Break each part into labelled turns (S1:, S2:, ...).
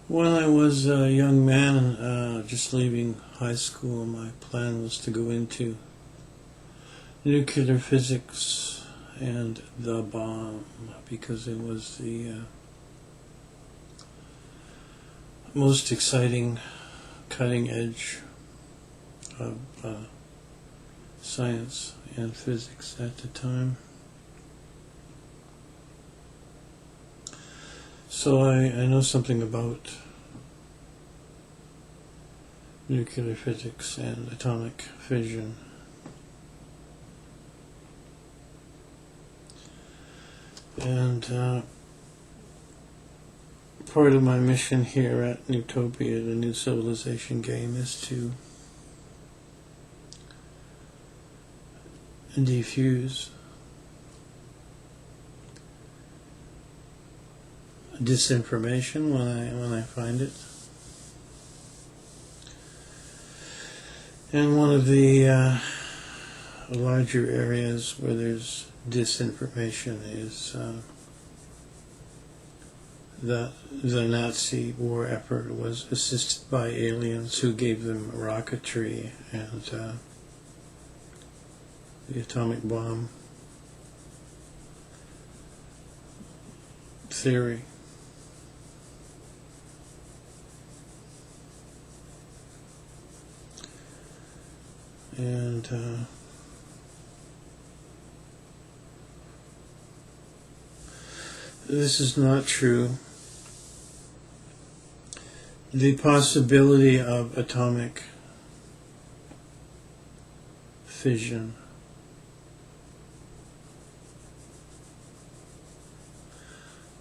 S1: When I was a young man, just leaving high school, my plan was to go into nuclear physics and the bomb because it was the most exciting cutting edge of science and physics at the time. So I know something about nuclear physics and atomic fission. And part of my mission here at Newtopia, the New Civilization game, is to defuse disinformation when I find it. And one of the larger areas where there's disinformation is that the Nazi war effort was assisted by aliens who gave them rocketry and the atomic bomb theory. And this is not true. The possibility of atomic fission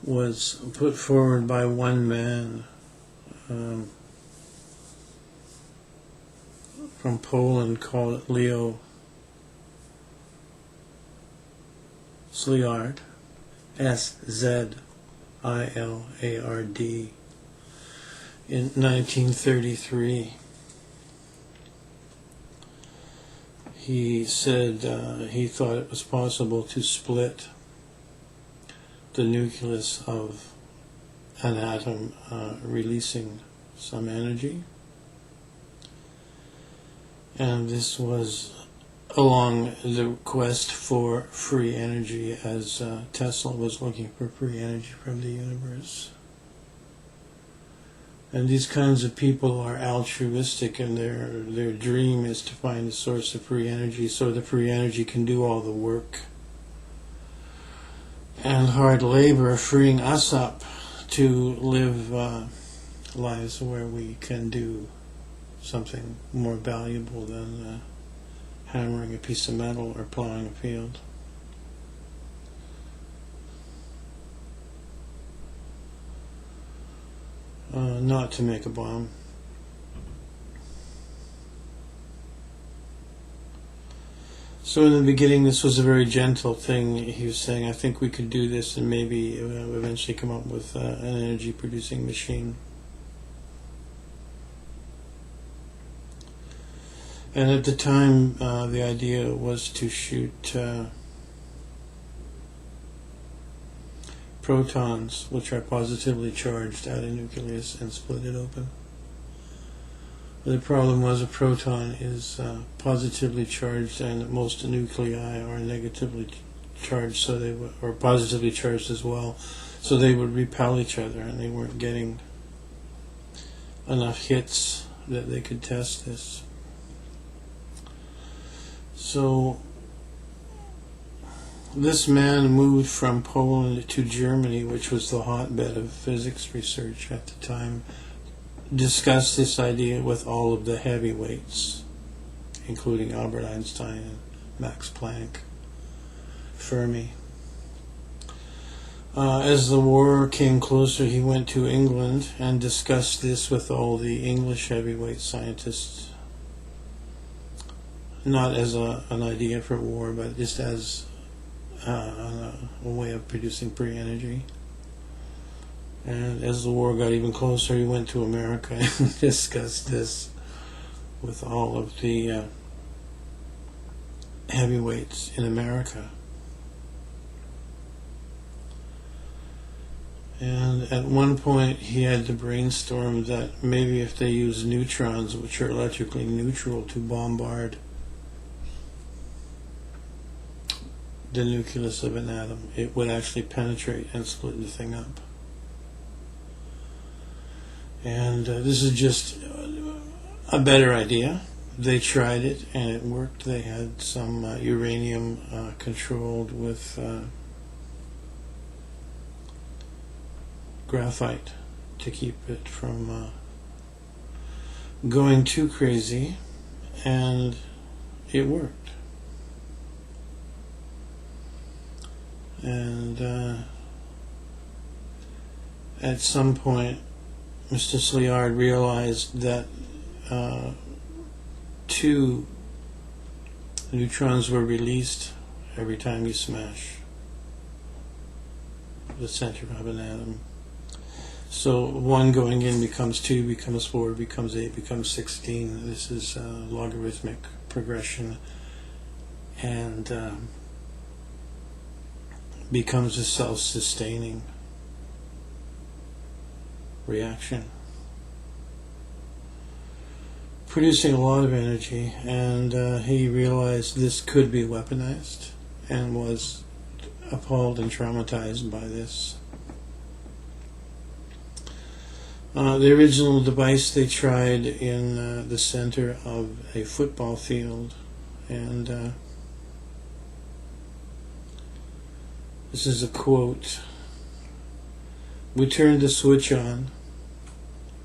S1: was put forward by one man from Poland called Leo Szilard, Szilard, in 1933. He said he thought it was possible to split the nucleus of an atom, releasing some energy. And this was along the quest for free energy, as Tesla was looking for free energy from the universe. And these kinds of people are altruistic, and their dream is to find a source of free energy so the free energy can do all the work and hard labor, freeing us up to live lives where we can do something more valuable than hammering a piece of metal or plowing a field. Not to make a bomb. So in the beginning, this was a very gentle thing. He was saying, I think we could do this and maybe eventually come up with an energy producing machine. And at the time, the idea was to shoot protons, which are positively charged, out of nucleus and split it open. The problem was a proton is positively charged, and most nuclei are negatively charged, so they would, or positively charged as well, so they would repel each other, and they weren't getting enough hits that they could test this. So this man moved from Poland to Germany, which was the hotbed of physics research at the time, discussed this idea with all of the heavyweights, including Albert Einstein and Max Planck, Fermi. As the war came closer, he went to England and discussed this with all the English heavyweight scientists, not as an idea for war, but just as a way of producing free energy. And as the war got even closer, he went to America and discussed this with all of the heavyweights in America. And at one point he had to brainstorm that maybe if they use neutrons, which are electrically neutral, to bombard the nucleus of an atom, it would actually penetrate and split the thing up. And this is just a better idea. They tried it and it worked. They had some uranium controlled with graphite to keep it from going too crazy, and it worked. And at some point Mr. Sliard realized that 2 neutrons were released every time you smash the center of an atom. So 1 going in becomes 2, becomes 4, becomes 8, becomes 16. This is logarithmic progression, and becomes a self-sustaining reaction, producing a lot of energy. And he realized this could be weaponized and was appalled and traumatized by this. The original device they tried in the center of a football field, and this is a quote: "We turned the switch on,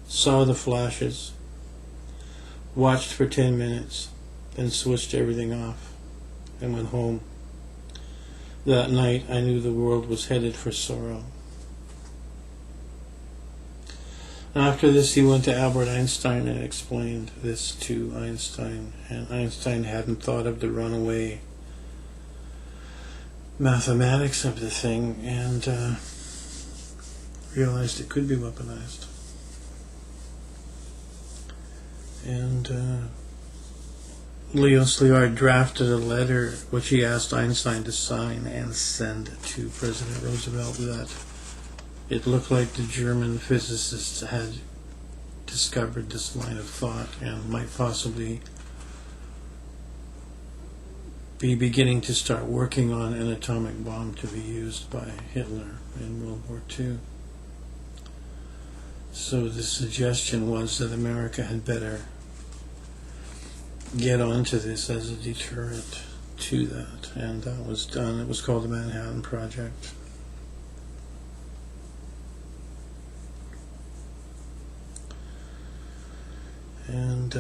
S1: saw the flashes, watched for 10 minutes, then switched everything off and went home. That night I knew the world was headed for sorrow." After this, he went to Albert Einstein and explained this to Einstein, and Einstein hadn't thought of the runaway mathematics of the thing, and realized it could be weaponized. And Leo Szilard drafted a letter which he asked Einstein to sign and send to President Roosevelt that it looked like the German physicists had discovered this line of thought and might possibly be beginning to start working on an atomic bomb to be used by Hitler in World War II. So the suggestion was that America had better get onto this as a deterrent to that, and that was done. It was called the Manhattan Project. And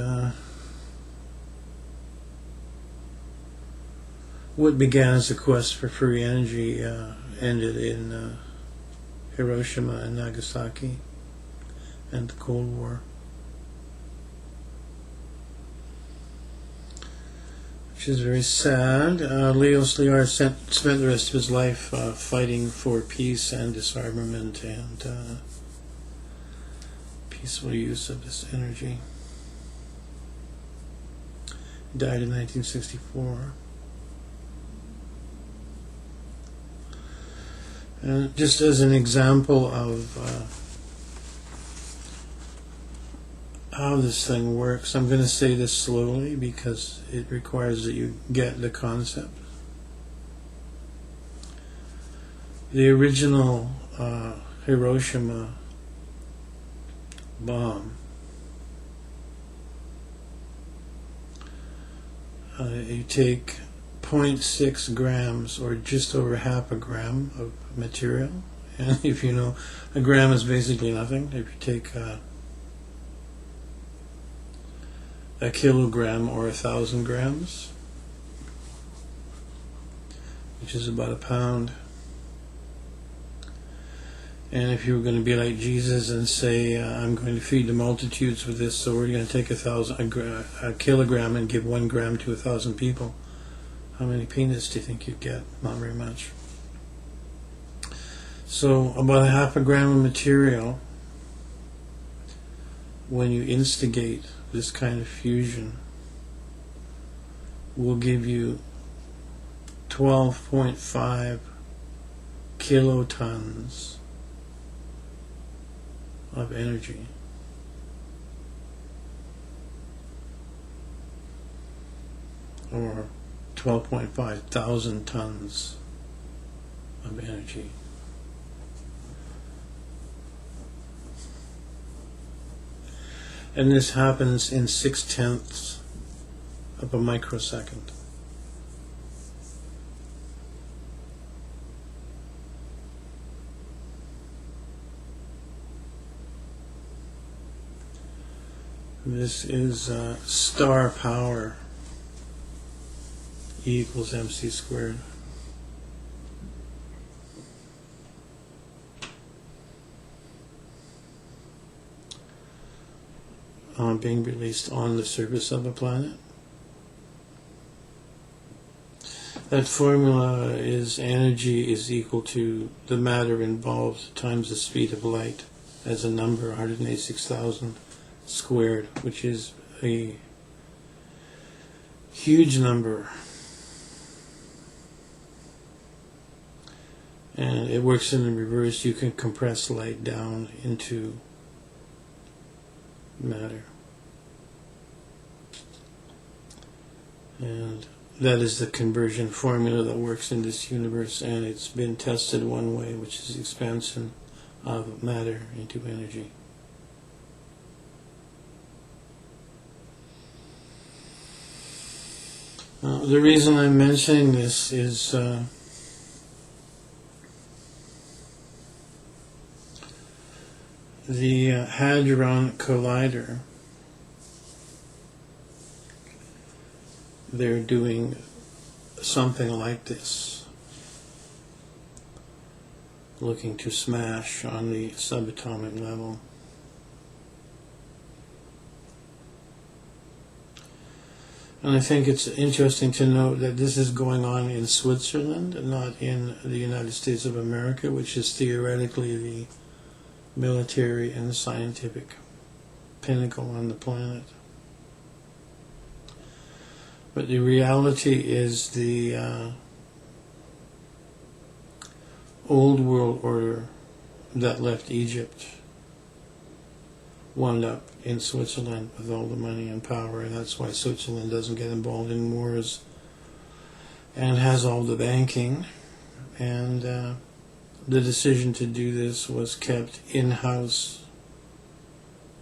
S1: what began as a quest for free energy ended in Hiroshima and Nagasaki and the Cold War, which is very sad. Leo Szilard spent the rest of his life fighting for peace and disarmament and peaceful use of this energy. He died in 1964. And just as an example of how this thing works, I'm going to say this slowly because it requires that you get the concept. The original Hiroshima bomb, you take 0.6 grams, or just over half a gram of material, and if you know, a gram is basically nothing. If you take a kilogram or 1,000 grams, which is about a pound, and if you were going to be like Jesus and say, I'm going to feed the multitudes with this, so we're going to take a kilogram and give 1 gram to 1,000 people, how many peanuts do you think you'd get? Not very much. So about a half a gram of material, when you instigate this kind of fusion, will give you 12.5 kilotons of energy. Or 12.5 thousand tons of energy. And this happens in 6/10 of a microsecond. This is star power. E equals mc squared. Being released on the surface of a planet. That formula is energy is equal to the matter involved times the speed of light as a number, 186,000 squared, which is a huge number. And it works in the reverse. You can compress light down into matter. And that is the conversion formula that works in this universe, and it's been tested one way, which is expansion of matter into energy. The reason I'm mentioning this is the Hadron Collider. They're doing something like this, looking to smash on the subatomic level. And I think it's interesting to note that this is going on in Switzerland, not in the United States of America, which is theoretically the military and scientific pinnacle on the planet. But the reality is the old world order that left Egypt wound up in Switzerland with all the money and power, and that's why Switzerland doesn't get involved in wars and has all the banking. And the decision to do this was kept in-house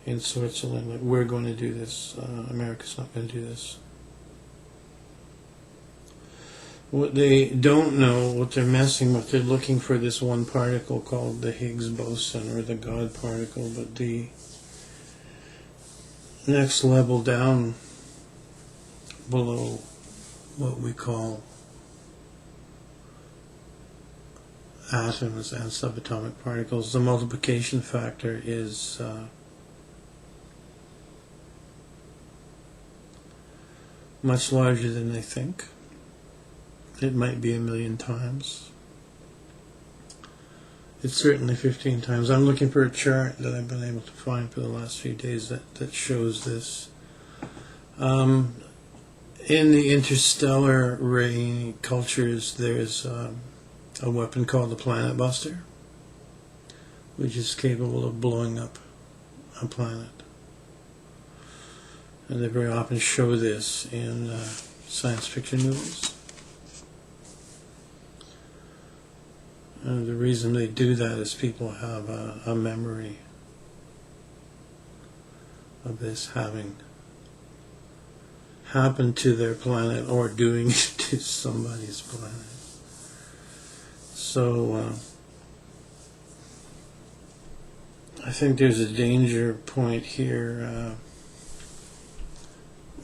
S1: in Switzerland. Like, we're going to do this. America's not going to do this. What they don't know, what they're messing with, they're looking for this one particle called the Higgs boson, or the God particle, but the next level down below what we call atoms and subatomic particles, the multiplication factor is much larger than they think. It might be 1,000,000 times. It's certainly 15 times. I'm looking for a chart that I've been able to find for the last few days that shows this. In the interstellar ray cultures, there's a weapon called the Planet Buster, which is capable of blowing up a planet. And they very often show this in science fiction movies. And the reason they do that is people have a memory of this having happened to their planet or doing it to somebody's planet. So I think there's a danger point here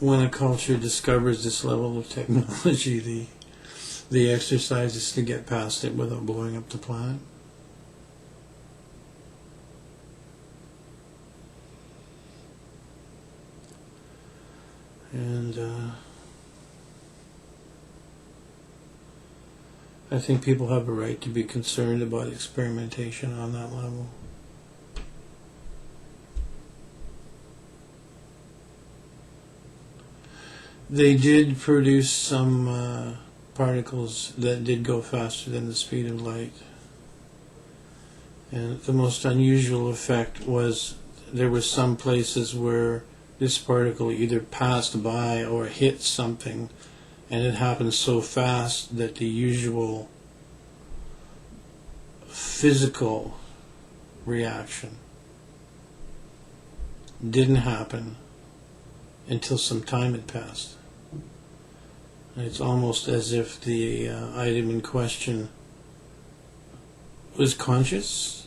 S1: when a culture discovers this level of technology. The exercise is to get past it without blowing up the planet. And I think people have a right to be concerned about experimentation on that level. They did produce some particles that did go faster than the speed of light, And the most unusual effect was there were some places where this particle either passed by or hit something, and it happened so fast that the usual physical reaction didn't happen until some time had passed. And it's almost as if the item in question was conscious,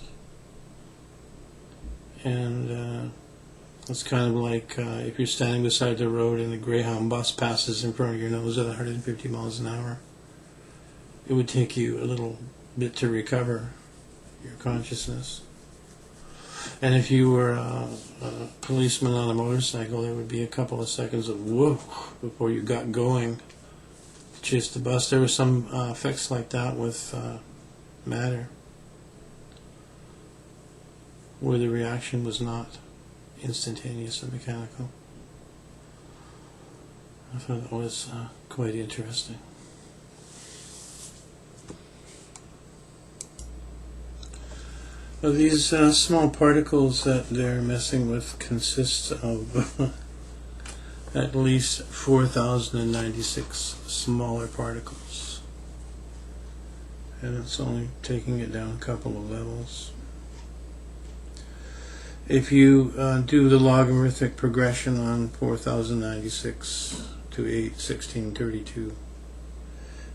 S1: and it's kind of like if you're standing beside the road and a Greyhound bus passes in front of your nose at 150 miles an hour. It would take you a little bit to recover your consciousness. And if you were a policeman on a motorcycle, there would be a couple of seconds of whoa before you got going to chase the bus. There were some effects like that with matter, where the reaction was not instantaneous and mechanical. I thought that was quite interesting. Well, these small particles that they're messing with consist of at least 4,096 smaller particles, and it's only taking it down a couple of levels. If you do the logarithmic progression on 4,096 to 8, 1632,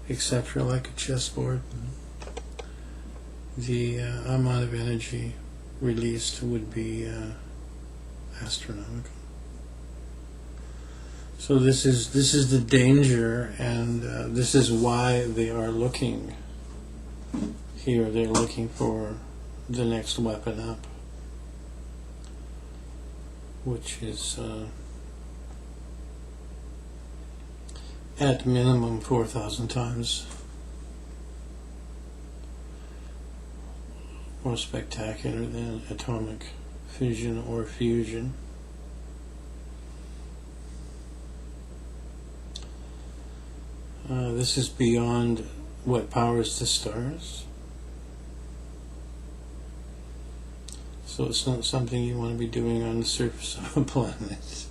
S1: etc., like a chessboard, the amount of energy released would be astronomical. So this is the danger, and this is why they are looking here. They're looking for the next weapon up, which is at minimum 4,000 times more spectacular than atomic fission or fusion. This is beyond what powers the stars. So it's not something you want to be doing on the surface of a planet.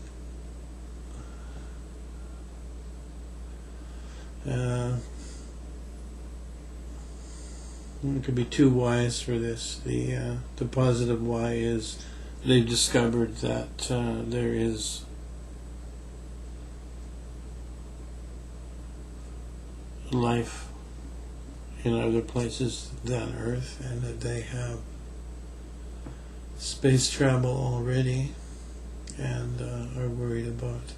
S1: It could be two Y's for this. The positive Y is they've discovered that there is life in other places than Earth, and that they have space travel already, and are worried about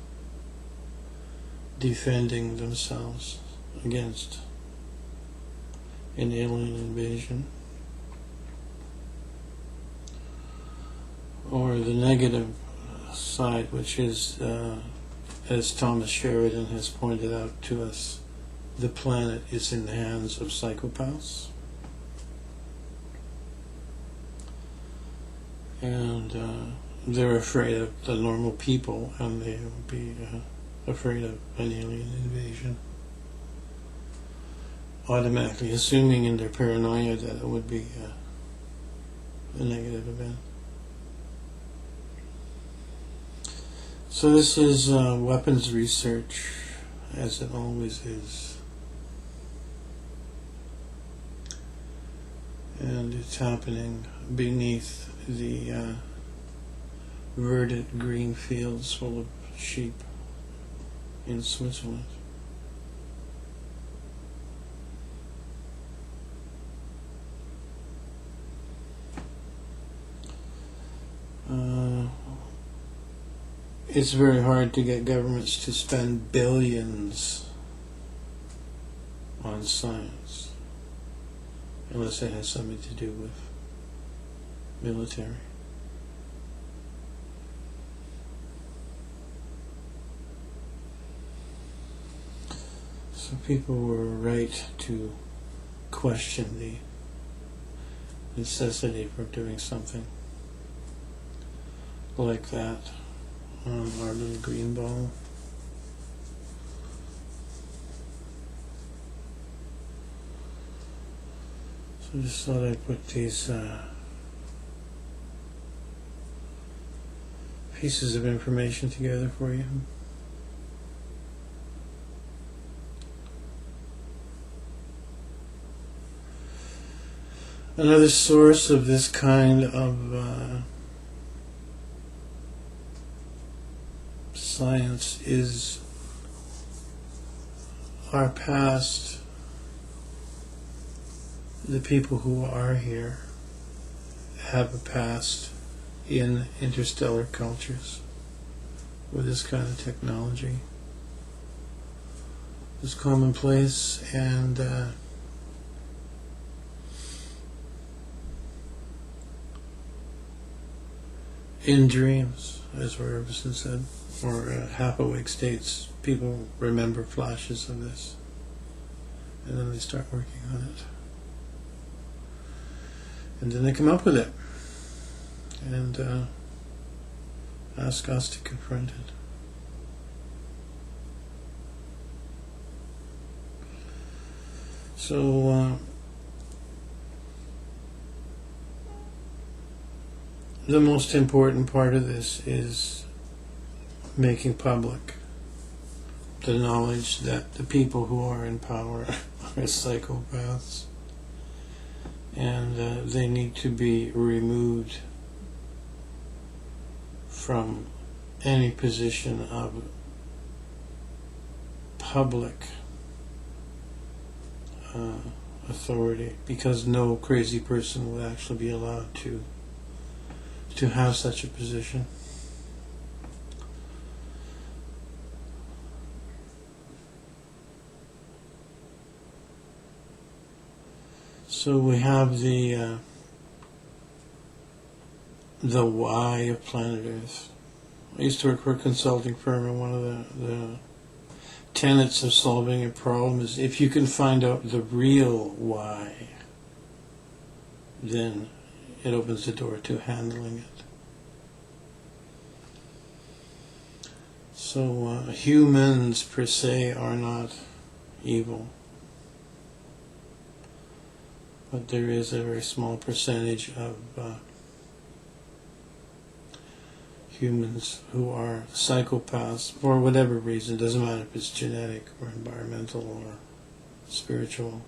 S1: defending themselves against an alien invasion. Or the negative side, which is, as Thomas Sheridan has pointed out to us, the planet is in the hands of psychopaths. And they're afraid of the normal people, and they will be afraid of an alien invasion, automatically assuming in their paranoia that it would be a negative event. So this is weapons research, as it always is. And it's happening beneath the verdant green fields full of sheep in Switzerland. It's very hard to get governments to spend billions on science unless it has something to do with military. So people were right to question the necessity for doing something like that on our little green ball. So I just thought I'd put these pieces of information together for you. Another source of this kind of science is our past. The people who are here have a past in interstellar cultures with this kind of technology. It's commonplace, and in dreams, as Roy Orbison said, or half-awake states, people remember flashes of this, and then they start working on it. And then they come up with it and ask us to confront it. So the most important part of this is making public the knowledge that the people who are in power are psychopaths, and they need to be removed from any position of public authority, because no crazy person would actually be allowed to have such a position. So we have the why of planet Earth. I used to work for a consulting firm, and one of the tenets of solving a problem is if you can find out the real why, then it opens the door to handling it. So humans per se are not evil, but there is a very small percentage of humans who are psychopaths for whatever reason. It doesn't matter if it's genetic or environmental or spiritual.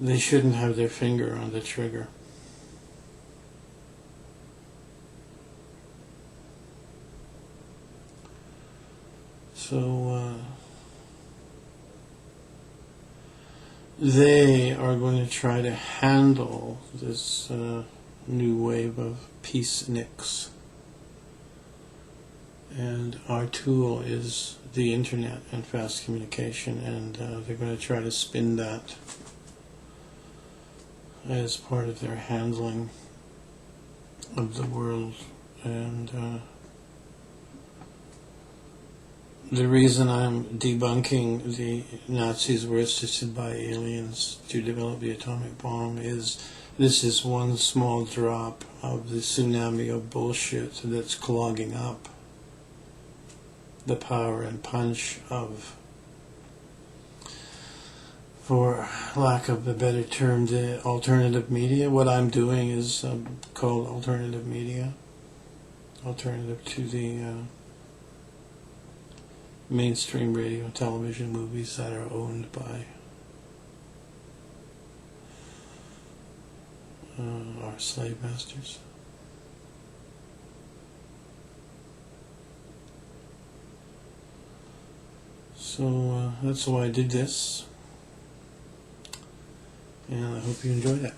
S1: They shouldn't have their finger on the trigger. So they are going to try to handle this new wave of peaceniks. And our tool is the internet and fast communication, and they're going to try to spin that as part of their handling of the world. And the reason I'm debunking the Nazis were assisted by aliens to develop the atomic bomb is this is one small drop of the tsunami of bullshit that's clogging up the power and punch of, for lack of a better term, the alternative media. What I'm doing is called alternative media, alternative to the mainstream radio, television, movies that are owned by our slave masters. So that's why I did this, and I hope you enjoyed it.